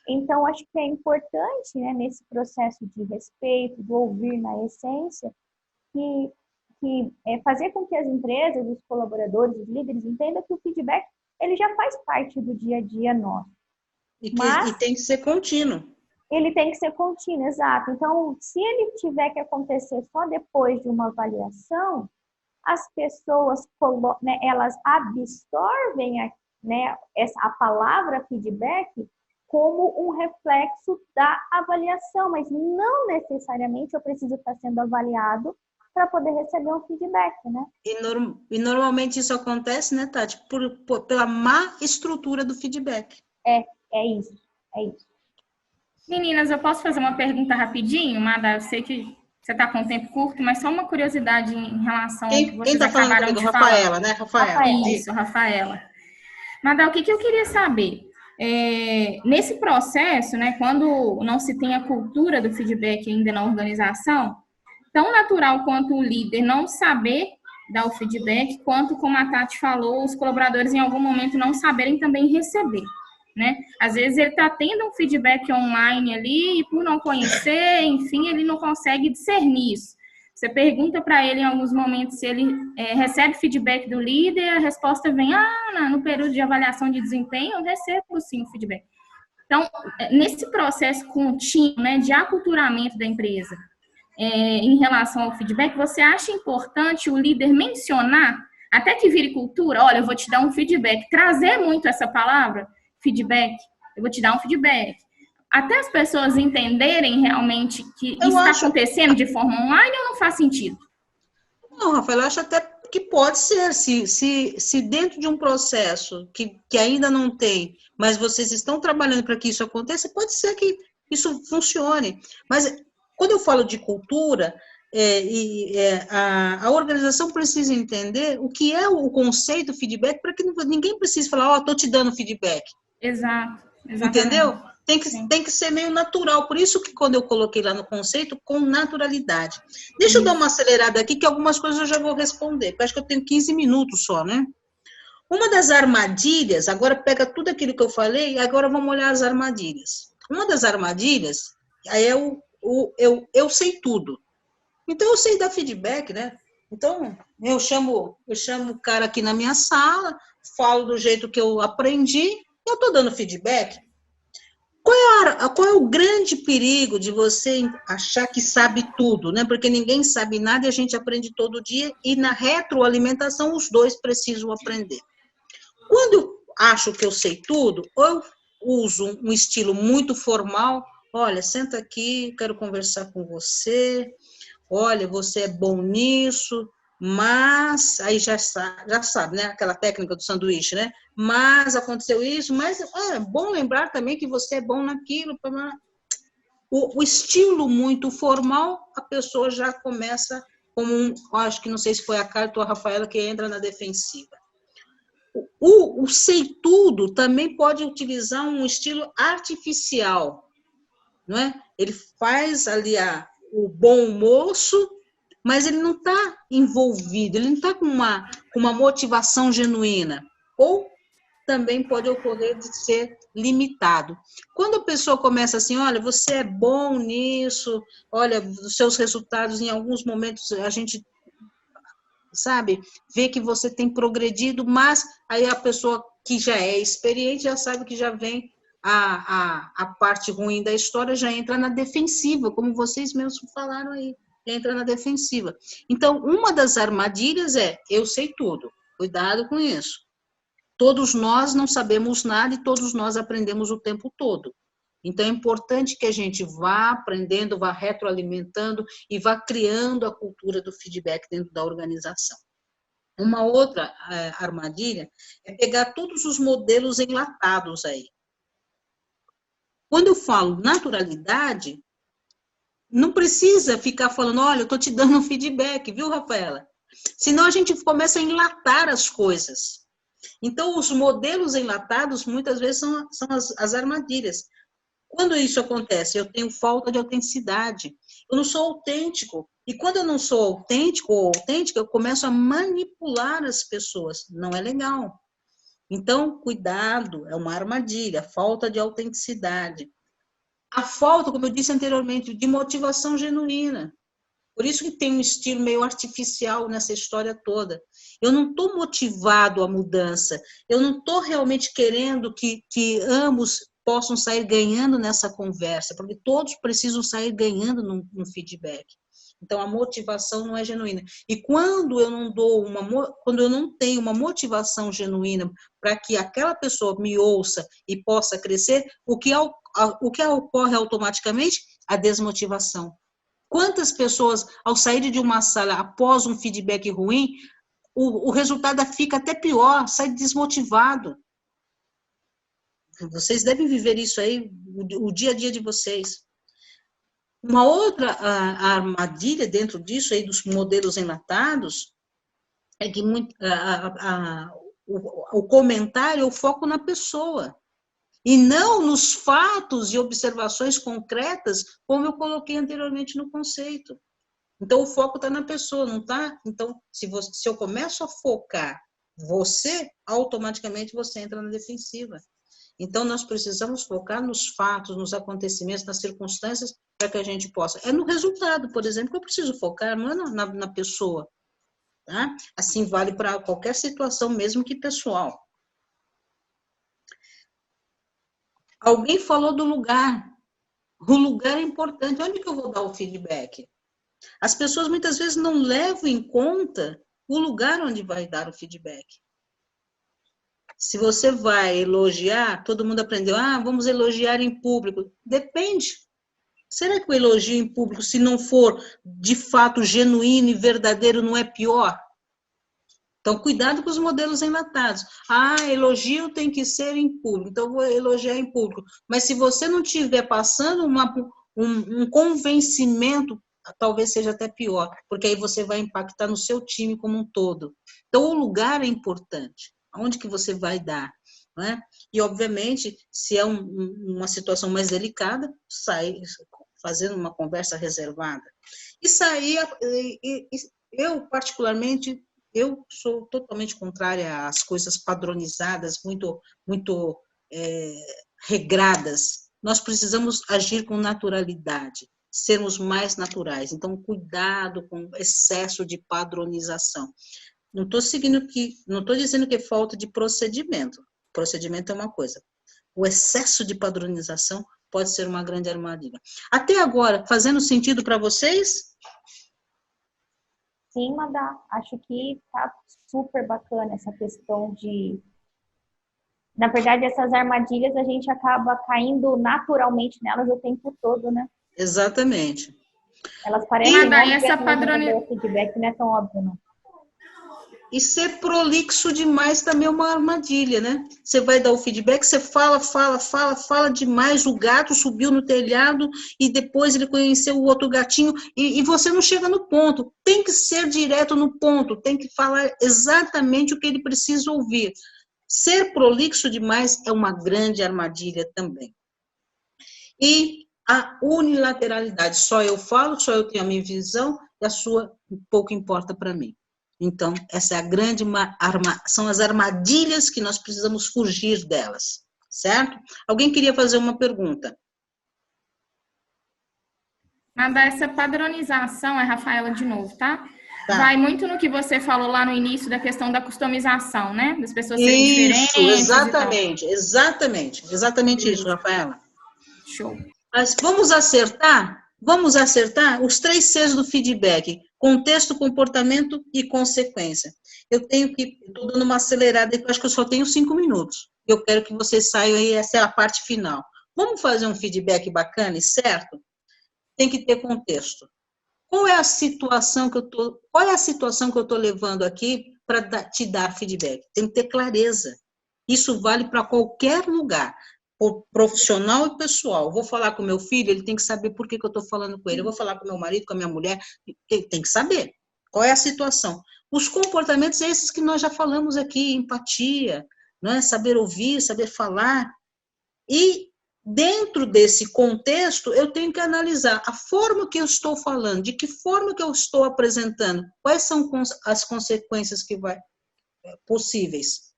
Então, acho que é importante, né, nesse processo de respeito, de ouvir na essência, que fazer com que as empresas, os colaboradores, os líderes entendam que o feedback ele já faz parte do dia a dia nosso. E tem que ser contínuo. Ele tem que ser contínuo, exato. Então, se ele tiver que acontecer só depois de uma avaliação, as pessoas, né, elas absorvem a palavra feedback como um reflexo da avaliação, mas não necessariamente eu preciso estar sendo avaliado para poder receber um feedback, né? E normalmente isso acontece, né, Tati, pela má estrutura do feedback. É isso. Meninas, eu posso fazer uma pergunta rapidinho, Mada? Eu sei que você está com tempo curto, mas só uma curiosidade em relação ao que vocês acabaram de falar. Rafaela, né? Rafaela. Isso, Rafaela. Mada, o que eu queria saber? Nesse processo, né, quando não se tem a cultura do feedback ainda na organização, tão natural quanto o líder não saber dar o feedback, quanto, como a Tati falou, os colaboradores em algum momento não saberem também receber, né? Às vezes ele está tendo um feedback online ali e por não conhecer, enfim, ele não consegue discernir isso. Você pergunta para ele em alguns momentos se ele recebe feedback do líder, a resposta vem, no período de avaliação de desempenho eu recebo sim o feedback. Então, nesse processo contínuo, né, de aculturamento da empresa, em relação ao feedback, você acha importante o líder mencionar, até que vire cultura, olha, eu vou te dar um feedback, trazer muito essa palavra, feedback, eu vou te dar um feedback, até as pessoas entenderem realmente que isso está acontecendo de forma online ou não faz sentido? Não, Rafael, eu acho até que pode ser, se dentro de um processo que ainda não tem, mas vocês estão trabalhando para que isso aconteça, pode ser que isso funcione, mas quando eu falo de cultura, a organização precisa entender o que é o conceito feedback para que ninguém precise falar, estou te dando feedback. Exato. Entendeu? Tem que ser meio natural. Por isso que quando eu coloquei lá no conceito, com naturalidade. Deixa eu dar uma acelerada aqui, que algumas coisas eu já vou responder, porque acho que eu tenho 15 minutos só, né? Uma das armadilhas, agora pega tudo aquilo que eu falei, e agora vamos olhar as armadilhas. Uma das armadilhas é eu sei tudo. Então, eu sei dar feedback, né? Então, eu chamo o cara aqui na minha sala, falo do jeito que eu aprendi, eu estou dando feedback. Qual é o grande perigo de você achar que sabe tudo, né? Porque ninguém sabe nada e a gente aprende todo dia, e na retroalimentação os dois precisam aprender. Quando eu acho que eu sei tudo, ou eu uso um estilo muito formal, olha, senta aqui, quero conversar com você, olha, você é bom nisso, mas, aí já sabe, né? Aquela técnica do sanduíche, né? Mas aconteceu isso, mas é bom lembrar também que você é bom naquilo. O estilo muito formal, a pessoa já começa como acho que não sei se foi a Carta ou a Rafaela que entra na defensiva. O sei tudo também pode utilizar um estilo artificial, não é? Ele faz ali o bom moço, mas ele não está envolvido, ele não está com uma motivação genuína. Ou também pode ocorrer de ser limitado. Quando a pessoa começa assim, olha, você é bom nisso, olha, os seus resultados, em alguns momentos, a gente, sabe, vê que você tem progredido, mas aí a pessoa que já é experiente já sabe que já vem a parte ruim da história, já entra na defensiva, como vocês mesmos falaram aí, entra na defensiva. Então, uma das armadilhas é, eu sei tudo, cuidado com isso. Todos nós não sabemos nada e todos nós aprendemos o tempo todo. Então, é importante que a gente vá aprendendo, vá retroalimentando e vá criando a cultura do feedback dentro da organização. Uma outra armadilha é pegar todos os modelos enlatados aí. Quando eu falo naturalidade, não precisa ficar falando, olha, eu estou te dando um feedback, viu, Rafaela? Senão a gente começa a enlatar as coisas. Então, os modelos enlatados, muitas vezes, são as armadilhas. Quando isso acontece, eu tenho falta de autenticidade. Eu não sou autêntico. E quando eu não sou autêntico ou autêntica, eu começo a manipular as pessoas. Não é legal. Então, cuidado, é uma armadilha, falta de autenticidade. A falta, como eu disse anteriormente, de motivação genuína. Por isso que tem um estilo meio artificial nessa história toda. Eu não estou motivado à mudança, eu não estou realmente querendo que ambos possam sair ganhando nessa conversa, porque todos precisam sair ganhando no feedback. Então, a motivação não é genuína. E quando eu não tenho uma motivação genuína para que aquela pessoa me ouça e possa crescer, o que ocorre automaticamente? A desmotivação. Quantas pessoas, ao sair de uma sala após um feedback ruim, o resultado fica até pior, sai desmotivado. Vocês devem viver isso aí, o dia a dia de vocês. Uma outra armadilha dentro disso, aí dos modelos enlatados, é que o comentário, o foco na pessoa. E não nos fatos e observações concretas, como eu coloquei anteriormente no conceito. Então, o foco está na pessoa, não está? Então, se eu começo a focar você, automaticamente você entra na defensiva. Então, nós precisamos focar nos fatos, nos acontecimentos, nas circunstâncias, para que a gente possa. É no resultado, por exemplo, que eu preciso focar, não é na pessoa. Tá? Assim vale para qualquer situação, mesmo que pessoal. Alguém falou do lugar. O lugar é importante. Onde que eu vou dar o feedback? As pessoas muitas vezes não levam em conta o lugar onde vai dar o feedback. Se você vai elogiar, todo mundo aprendeu, vamos elogiar em público. Depende. Será que o elogio em público, se não for de fato genuíno e verdadeiro, não é pior? Então, cuidado com os modelos enlatados. Elogio tem que ser em público, então eu vou elogiar em público. Mas se você não estiver passando um convencimento, talvez seja até pior, porque aí você vai impactar no seu time como um todo. Então, o lugar é importante. Aonde que você vai dar? Não é? E, obviamente, se é uma situação mais delicada, sair fazendo uma conversa reservada. E sair, eu particularmente, eu sou totalmente contrária às coisas padronizadas, muito regradas. Nós precisamos agir com naturalidade, sermos mais naturais. Então, cuidado com excesso de padronização. Não estou dizendo que é falta de procedimento. Procedimento é uma coisa. O excesso de padronização pode ser uma grande armadilha. Até agora, fazendo sentido para vocês? Sim, Madá, acho que tá super bacana essa questão de... Na verdade, essas armadilhas a gente acaba caindo naturalmente nelas o tempo todo, né? Exatamente. Elas parecem óbvias, mas o feedback não é tão óbvio, não. E ser prolixo demais também é uma armadilha, né? Você vai dar o feedback, você fala demais, o gato subiu no telhado e depois ele conheceu o outro gatinho e você não chega no ponto. Tem que ser direto no ponto, tem que falar exatamente o que ele precisa ouvir. Ser prolixo demais é uma grande armadilha também. E a unilateralidade, só eu falo, só eu tenho a minha visão e a sua pouco importa para mim. Então, essa é a grande são as armadilhas que nós precisamos fugir delas, certo? Alguém queria fazer uma pergunta? Essa padronização, é Rafaela de novo, tá? Tá. Vai muito no que você falou lá no início da questão da customização, né? Das pessoas serem diferentes. Isso, exatamente isso, Rafaela. Show. Mas vamos acertar os 3 Cs do feedback: contexto, comportamento e consequência. Estou dando uma acelerada, eu acho que eu só tenho 5 minutos. Eu quero que vocês saiam aí, essa é a parte final. Vamos fazer um feedback bacana e certo? Tem que ter contexto. Qual é a situação que eu estou levando aqui para te dar feedback? Tem que ter clareza. Isso vale para qualquer lugar, profissional e pessoal. Eu vou falar com meu filho, ele tem que saber por que eu estou falando com ele. Eu vou falar com meu marido, com a minha mulher, ele tem que saber qual é a situação. Os comportamentos esses que nós já falamos aqui, empatia, né? Saber ouvir, saber falar. E dentro desse contexto, eu tenho que analisar a forma que eu estou falando, de que forma que eu estou apresentando, quais são as consequências possíveis.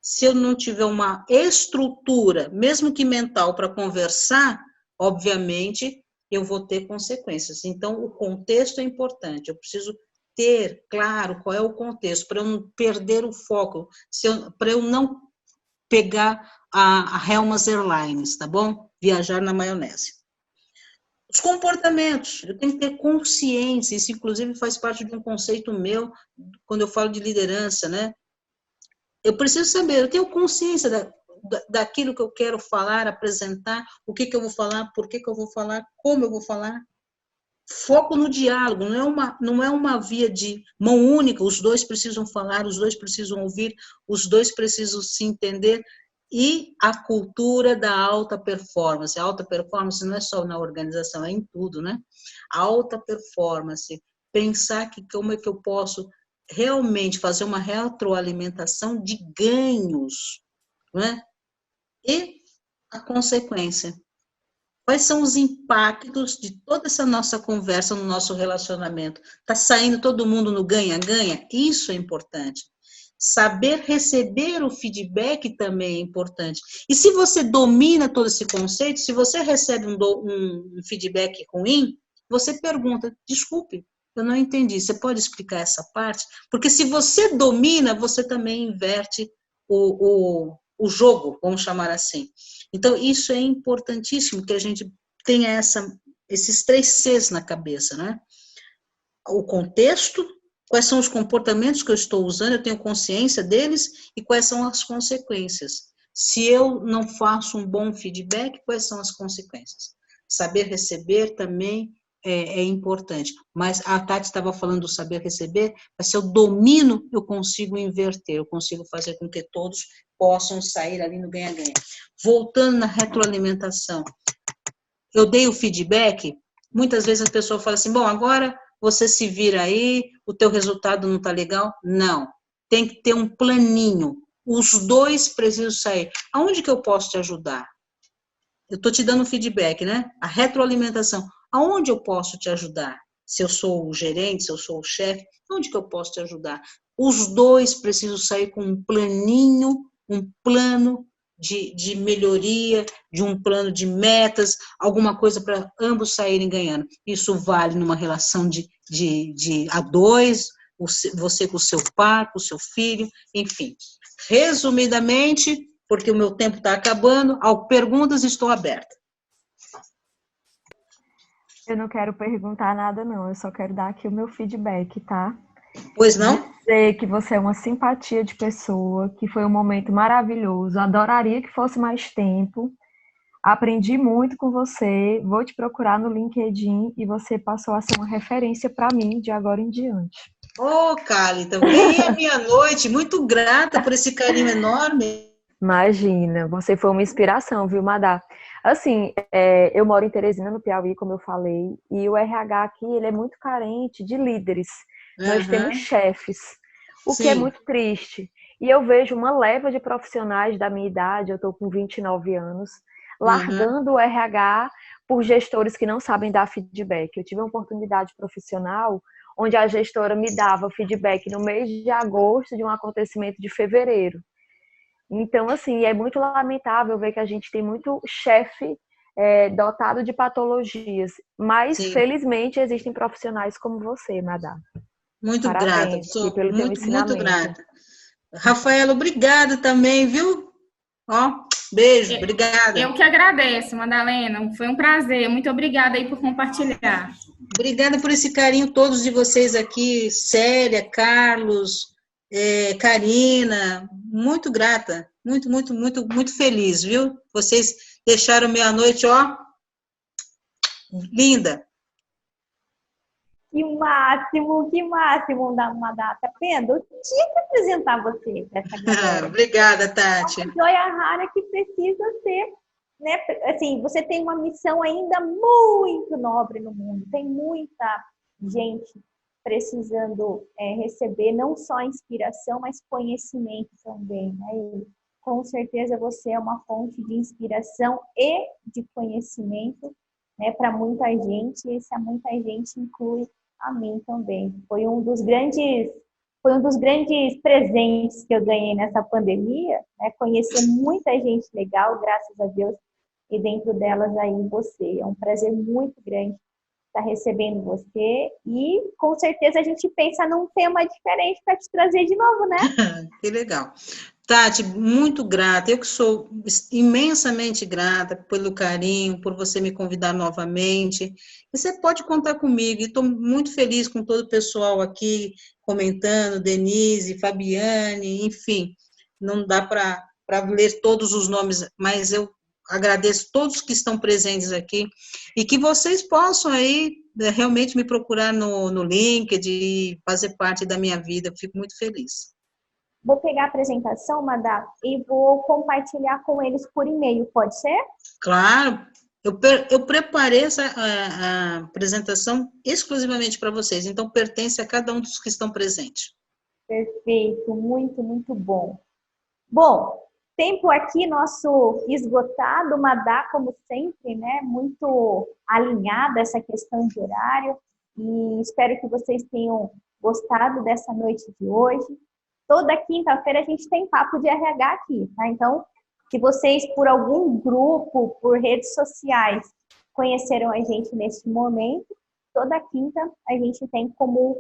Se eu não tiver uma estrutura, mesmo que mental, para conversar, obviamente, eu vou ter consequências. Então, o contexto é importante. Eu preciso ter claro qual é o contexto, para eu não perder o foco, para eu não pegar a Helmas Airlines, tá bom? Viajar na maionese. Os comportamentos, eu tenho que ter consciência, isso inclusive faz parte de um conceito meu, quando eu falo de liderança, né? Eu preciso saber, eu tenho consciência daquilo que eu quero falar, apresentar, o que eu vou falar, por que eu vou falar, como eu vou falar. Foco no diálogo, não é uma via de mão única, os dois precisam falar, os dois precisam ouvir, os dois precisam se entender. E a cultura da alta performance. A alta performance não é só na organização, é em tudo, né? A alta performance, pensar que como é que eu posso realmente fazer uma retroalimentação de ganhos, né? E a consequência. Quais são os impactos de toda essa nossa conversa no nosso relacionamento? Está saindo todo mundo no ganha-ganha? Isso é importante. Saber receber o feedback também é importante. E se você domina todo esse conceito, se você recebe um feedback ruim, você pergunta, desculpe, eu não entendi, você pode explicar essa parte? Porque se você domina, você também inverte o jogo, vamos chamar assim. Então, isso é importantíssimo, que a gente tenha esses 3 Cs na cabeça, né? O contexto, quais são os comportamentos que eu estou usando, eu tenho consciência deles, e quais são as consequências. Se eu não faço um bom feedback, quais são as consequências? Saber receber também é importante, mas a Tati estava falando do saber receber, mas se eu domino, eu consigo inverter, eu consigo fazer com que todos possam sair ali no ganha-ganha. Voltando na retroalimentação, eu dei o feedback, muitas vezes a pessoa fala assim, bom, agora você se vira aí, o teu resultado não está legal. Não, tem que ter um planinho, os dois precisam sair. Aonde que eu posso te ajudar? Eu estou te dando feedback, né? A retroalimentação. Aonde eu posso te ajudar? Se eu sou o gerente, se eu sou o chefe, onde que eu posso te ajudar? Os dois precisam sair com um planinho, um plano de melhoria, de um plano de metas, alguma coisa para ambos saírem ganhando. Isso vale numa relação de a dois, você com o seu pai, com o seu filho, enfim. Resumidamente, porque o meu tempo está acabando, ao perguntas estou aberta. Eu não quero perguntar nada, não. Eu só quero dar aqui o meu feedback, tá? Pois não? Dizer que você é uma simpatia de pessoa, que foi um momento maravilhoso. Adoraria que fosse mais tempo. Aprendi muito com você. Vou te procurar no LinkedIn e você passou a ser uma referência para mim de agora em diante. Ô, Cali, também é minha noite. Muito grata por esse carinho enorme. Imagina, você foi uma inspiração, viu, Madá? Assim, eu moro em Teresina, no Piauí, como eu falei, e o RH aqui, ele é muito carente de líderes. Nós temos chefes, o que é Sim. muito triste. E eu vejo uma leva de profissionais da minha idade, eu estou com 29 anos, largando o RH por gestores que não sabem dar feedback. Eu tive uma oportunidade profissional onde a gestora me dava feedback no mês de agosto de um acontecimento de fevereiro. Então, assim, é muito lamentável ver que a gente tem muito chefe dotado de patologias, mas Sim. felizmente existem profissionais como você, Madá. Muito grata, Parabéns sou pelo teu muito ensinamento. grata. Rafaela, obrigada também, viu? Ó, beijo, obrigada. Eu que agradeço, Madalena. Foi um prazer. Muito obrigada aí por compartilhar. Obrigada por esse carinho, todos de vocês aqui, Célia, Carlos, Karina, muito grata, muito feliz, viu? Vocês deixaram meia-noite, ó, linda. Que máximo, Madá, tá vendo? Eu tinha que apresentar você para essa galera. Obrigada, Tati. É uma joia rara que precisa ser, né? Assim, você tem uma missão ainda muito nobre no mundo. Tem muita gente precisando receber não só inspiração, mas conhecimento também, né? E, com certeza você é uma fonte de inspiração e de conhecimento, né, para muita gente, e essa muita gente inclui a mim também. Foi um dos grandes presentes que eu ganhei nessa pandemia, né, conhecer muita gente legal, graças a Deus, e dentro delas aí você. É um prazer muito grande estar recebendo você e com certeza a gente pensa num tema diferente para te trazer de novo, né? Que legal. Tati, muito grata, eu que sou imensamente grata pelo carinho, por você me convidar novamente. E você pode contar comigo, e estou muito feliz com todo o pessoal aqui comentando, Denise, Fabiane, enfim, não dá para ler todos os nomes, mas eu agradeço todos que estão presentes aqui, e que vocês possam aí realmente me procurar no LinkedIn e fazer parte da minha vida, eu fico muito feliz. Vou pegar a apresentação, Madá, e vou compartilhar com eles por e-mail, pode ser? Claro, eu preparei a apresentação exclusivamente para vocês, então pertence a cada um dos que estão presentes. Perfeito, muito bom. Bom, tempo aqui nosso esgotado, Madá, como sempre, né? Muito alinhada essa questão de horário, e espero que vocês tenham gostado dessa noite de hoje. Toda quinta-feira a gente tem papo de RH aqui, tá? Então, se vocês, por algum grupo, por redes sociais, conheceram a gente neste momento, toda quinta a gente tem como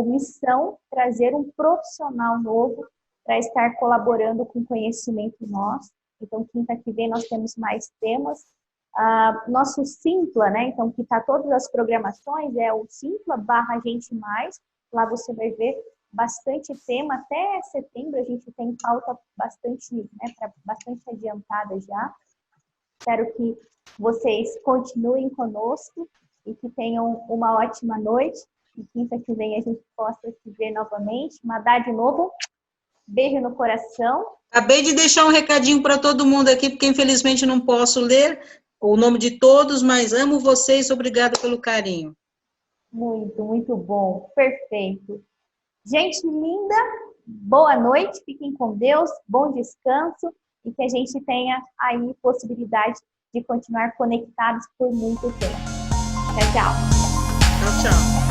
missão trazer um profissional novo para estar colaborando com o conhecimento nosso. Então, quinta que vem nós temos mais temas. Nosso Simpla, né? Então, que está todas as programações, é o Simpla/Gente Mais. Lá você vai ver bastante tema, até setembro a gente tem pauta bastante adiantada já. Espero que vocês continuem conosco e que tenham uma ótima noite. E quinta que vem a gente possa se ver novamente. Madá, de novo, beijo no coração. Acabei de deixar um recadinho para todo mundo aqui, porque infelizmente não posso ler o nome de todos, mas amo vocês, obrigada pelo carinho. Muito bom, perfeito. Gente linda, boa noite, fiquem com Deus, bom descanso e que a gente tenha aí possibilidade de continuar conectados por muito tempo. Tchau. Tchau.